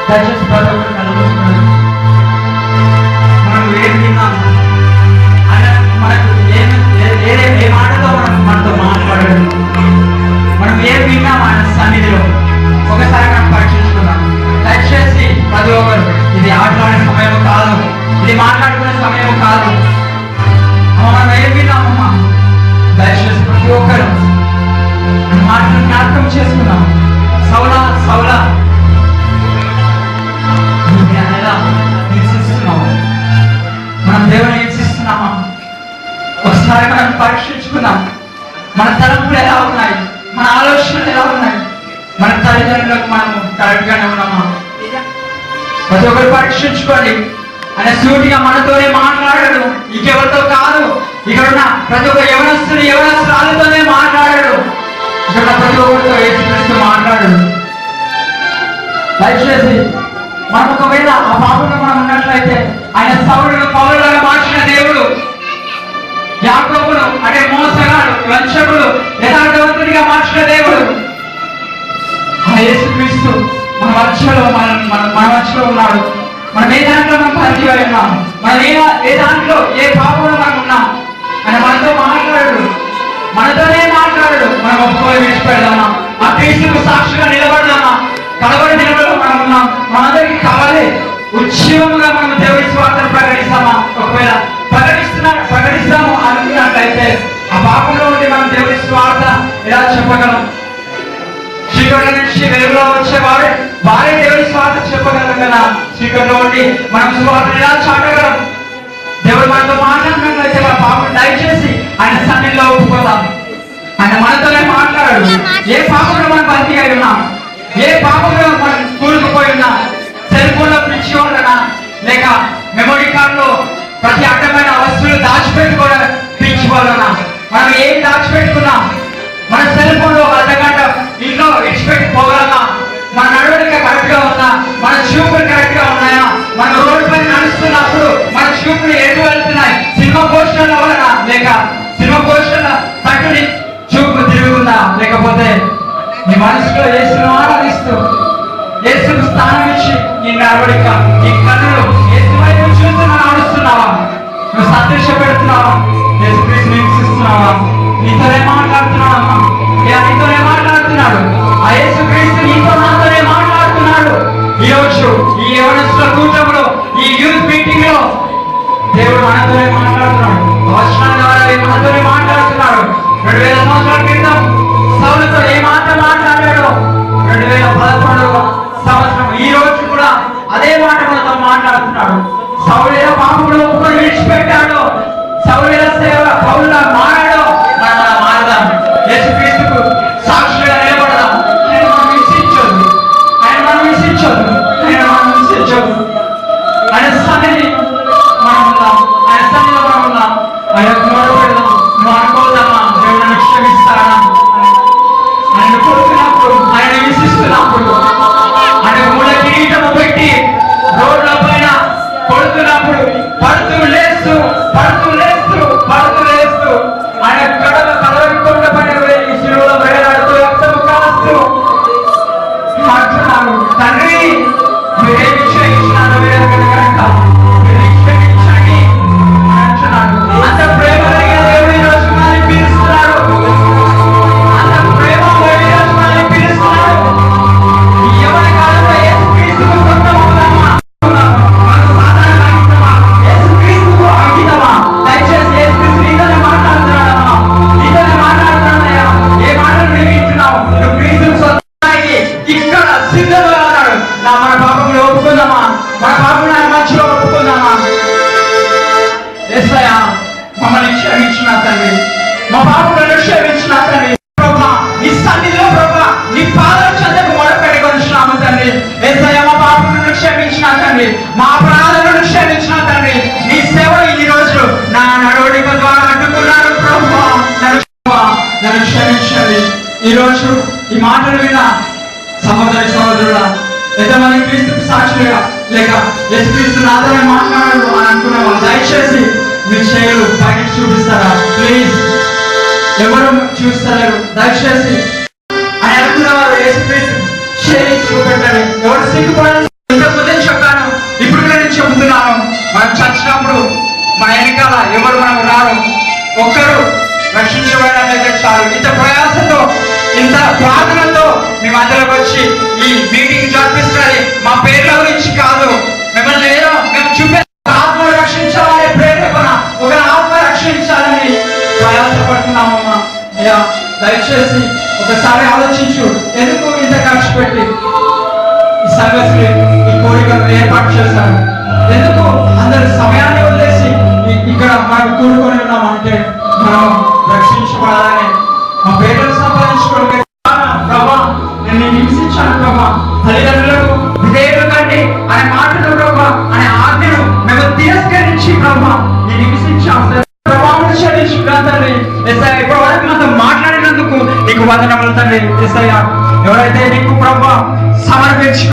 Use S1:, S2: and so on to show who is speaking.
S1: దయచేసి ప్రతి ఒక్కరు కలుగుతున్నాడు. మనం ఏం విన్నాము ఆయన మనకు ఏ మాటతో మనతో మాట్లాడడం, మనం ఏం విన్నాము ఆయన సన్నిధిలో ఒకసారి మనం పరీక్షించుకున్నాం. దయచేసి ప్రతి ఒక్కరు ఇది ఆటలాడే సమయం కాదు, ఇది మాట్లాడుకునే సమయం కాదు. మనం ఏం విన్నామమ్మా? దయచేసి ప్రతి ఒక్కరు మాటలు జ్ఞాపకం చేసుకున్నాం. సౌలా సౌలా ఎలా హింసిస్తున్నాము, మనం దేవుని హింసిస్తున్నామా? ఒకసారి మనం పరీక్షించుకున్నాం. మన తలంపులు ఎలా ఉన్నాయి, మన ఆలోచనలు ఎలా ఉన్నాయి, మన తల్లిదండ్రులకు మనం కరెక్ట్ గానే ఉన్నామా? ప్రతి ఒక్కరు పరీక్షించుకోండి. ఆయన సూటిగా మనతోనే మాట్లాడాడు, ఇంకెవరితో కాదు. ఇక్కడ ఉన్న ప్రతి ఒక్క యవనస్తురాలతోనే మాట్లాడాడు. ఇక్కడ ప్రతి ఒక్కరితో యేసుక్రీస్తు మాట్లాడాడు. దయచేసి మనం ఒకవేళ ఆ పాపంలో మనం ఉన్నట్లయితే ఆయన సౌలును పౌలులాగా మార్చిన దేవుడు, యాకోబును అంటే మోసగాడు వంచకుడు యథార్థవంతుడిగా మార్చిన దేవుడు ఆ యేసుక్రీస్తు మన మధ్యలో మన మధ్యలో ఉన్నాడు. మనం ఏ దాంట్లో మనం పరిచయం ఉన్నాం, మనం ఏ దాంట్లో ఏ పాపంలో మనం ఉన్నాం, ఆయన మనతో మాట్లాడు, మనతోనే మాట్లాడు. మనం ఒప్పుకొని విడిచిపెడదామా? ఆ క్రీస్తుకు సాక్షిగా నిలబడదామా? కలబడి నిలబడి మనం ఉన్నాం. మనందరికీ కావాలి ఉద్యమంగా మనం దేవుడి స్వార్థను ప్రకటిస్తామా? ఒకవేళ ప్రకటిస్తాము అనుకున్నట్లయితే ఆ పాపంలో ఉండి మనం దేవుడి స్వార్థ ఎలా చెప్పగలం? చీకటి నుంచి వెలుగులో వచ్చే వారే దేవుడి స్వార్థ చెప్పగలం కదా. చీకటిలో ఉండి మనం స్వార్థ ఎలా చాటగలం? దేవుడు మనతో మాట్లాడినట్లయితే మన పాపం దయచేసి ఆయన సన్నిధిలో ఒప్పుకోదాం. ఆయన మనతోనే మాట్లాడాడు. ఏ పాపంలో మనం బతికి అయి ఉన్నాం, ఏ పాపంలో మనం కూరుకుపోయి ఉన్నాం, సెల్ ఫోన్ లో పిచ్చి వాళ్ళనా, లేక మెమొరీ కార్డ్ లో ప్రతి అడ్డమైన వస్తువులు దాచిపెట్టుకోవడం పిచ్చి వాళ్ళనా? మనం ఏం దాచిపెట్టుకున్నాం? మన సెల్ ఫోన్ లో అర్ధగంట ఇంట్లో విడిచిపెట్టుకోగలమా? మన నడవడిక కరెక్ట్ గా ఉందా? మన చూపులు కరెక్ట్ గా ఉన్నాయా? మన రోడ్డు పైన నడుస్తున్నప్పుడు మన చూపులు ఎటు వెళ్తున్నాయి? సినిమా పోస్టర్ల వలన, లేక సినిమా పోస్టర్ల తట్టుని చూపు తిరుగుతుందా? లేకపోతే నీ మనసులో యేసును ఆరాధిస్తూ యేసుకు స్థానం ఇచ్చి నీ నడవడిక, నీ కన్నులు యేసు వైపు చూస్తూ నడుస్తున్నావా? నువ్వు సంతోషపెడుతున్నావా? యేసుక్రీస్తుని హింసిస్తున్నావా? నీతోనే మాట్లాడుతున్నావా? నీతోనే మాట్లాడుతున్నాడు. ఆ యేసుక్రీస్తు నీతో నాతోనే మాట్లాడుతున్నాడు. ఈ రోజు ఈ యవనస్తుల కూటమిలో, ఈ యూత్ మీటింగ్ లో దేవుడు మనతోనే మాట్లాడుతున్నాడు. వచనం ద్వారా మనతోనే మాట్లాడుతున్నాడు. 2000 సంవత్సరాల క్రితం సౌలుతో ఏ మాట మాట్లాడాడో 2011 సంవత్సరం ఈ రోజు కూడా అదే మాట మనతో మాట్లాడుతున్నాడు. సౌలు ఎలా పాపంలో ఒప్పుకొని విడిచిపెట్టాడో, సౌలు ఎలా సేవ పౌలులా మారాడో మనం అలా మారదాం. యేసుక్రీస్తుకు సాక్షిగా నిలబడదాం. ఆయన మనం విసిరించొద్దు, ఆయన మనం విసిరించొద్దు, ఆయన మనం విసిరించొద్దు. ఆయన సన్నిధి మనం ఉందాం, ఆయన సన్నిధిలో మనం ఉందాం. ఆయన మొదలుపెడదాం. నువ్వు అనుకోదామా దేవుడు నన్ను క్షమిస్తాడా? ఆయన కొడుతున్నప్పుడు, ఆయన విసిస్తున్నప్పుడు, ఆయన మూల కిరీటము పెట్టి రోడ్ల పైన కొడుతున్నప్పుడు పడుతూ లేస్తూ ఆయన కడవరి కొండ పైన ఈ శిలువలో వేలాడుతూ రక్తము కాస్తూ అంటున్నాడు, తండ్రి మీరేమి క్షమించినారో కనుక మీరు క్షమించండి అంటున్నాడు. అంత ప్రేమ కలిగిన దేవుడు ఈ రోజు మనల్ని పిలుస్తున్నాడు. అంత ప్రేమ ఈ రోజు మనల్ని పిలుస్తున్నాడు. ఈ యవ్వన కాలంలో యేసుక్రీస్తుకు సొంతం అవుదామా? మనకు సాధారణ అంకితమా? యేసుక్రీస్తుకు అంకితమా? దయచేసి యేసుక్రీస్తు నీతోనే మాట్లాడుతున్నాడమ్మా, నీతోనే మాట్లాడుతున్నాడయ్యా. ఏ మాటలు నువ్వు వింటున్నావు? నువ్వు క్రీస్తుకు సొంతానికి ఇక్కడ సిద్ధంగా ఉన్నాడు. మన పాపంలో ఒప్పుకుందామా? మన పాపం ఆయన మధ్యలో ఒప్పుకుందామా? యేసయ్యా మమ్మల్ని క్షమించిన తండ్రి, మా పాపలను క్షమించిన తండ్రి, ప్రభా నీ సన్నిధిలో ప్రభా నీ పాదాల చెంతకు మొరపెట్టుకొనిచున్నాము తండ్రి. యేసయ్యా మా పాపలను క్షమించిన తండ్రి, మా అపరాధాలను క్షమించిన తండ్రి. నీ సేవ ఈ రోజు నా నడవడిక ద్వారా అడ్డుకున్నాను ప్రభా, నన్ను క్షమించండి. ఈ రోజు ఈ మాటలు విన్న సహోదరుడా, ఎంతమంది క్రీస్తుకు సాక్షులుగా లేక యేసుక్రీస్తు నాతోనే మాట్లాడాడు అని అనుకున్న వాళ్ళు దయచేసి మీ చేయలు పైకి చూపిస్తారా? ప్లీజ్, ఎవరు చూస్తలేరు. దయచేసి అని అనుకున్న వారు యేసుక్రీస్తు చేయి చూపెట్టండి. ఎవరు సిగ్గుపడాలి మీ మధ్యలోకి వచ్చి ఈ మీటింగ్ జరిపిస్తున్నది మా పేర్ల గురించి కాదు, మిమ్మల్ని ఏదో మేము చూపే ఆత్మ రక్షించాలనే ప్రేరేపణ, ఒక ఆత్మ రక్షించాలని ప్రయాసపడుతున్నామమ్మా. అయ్యా దయచేసి ఒకసారి ఆలోచించు, ఎందుకు ఇంత ఖర్చు పెట్టి ఈ సర్వీస్ ఈ కోరికను ఏర్పాటు చేశారు? ఎందుకు అందరి సమయాన్ని వదిలేసి ఇక్కడ మనం కూడుకొని ఉన్నామంటే మనం రక్షించబడాలని, మా పేర్లను సంపాదించుకోవడం. ప్రభా నేను హింసించాను ప్రభా, తల్లిదండ్రులకు విధేయులు కండి అనే మాటలు ప్రభా, అనే ఆజ్ఞను మేము తిరస్కరించి ప్రభా నేను హింసించాము ప్రభావం తండ్రి. ఎస్ఐ ఇప్పుడు వరకు మనతో మాట్లాడినందుకు నీకు వందనములు తండ్రి. ఎస్ఐ ఎవరైతే నీకు ప్రభా సమర్పించి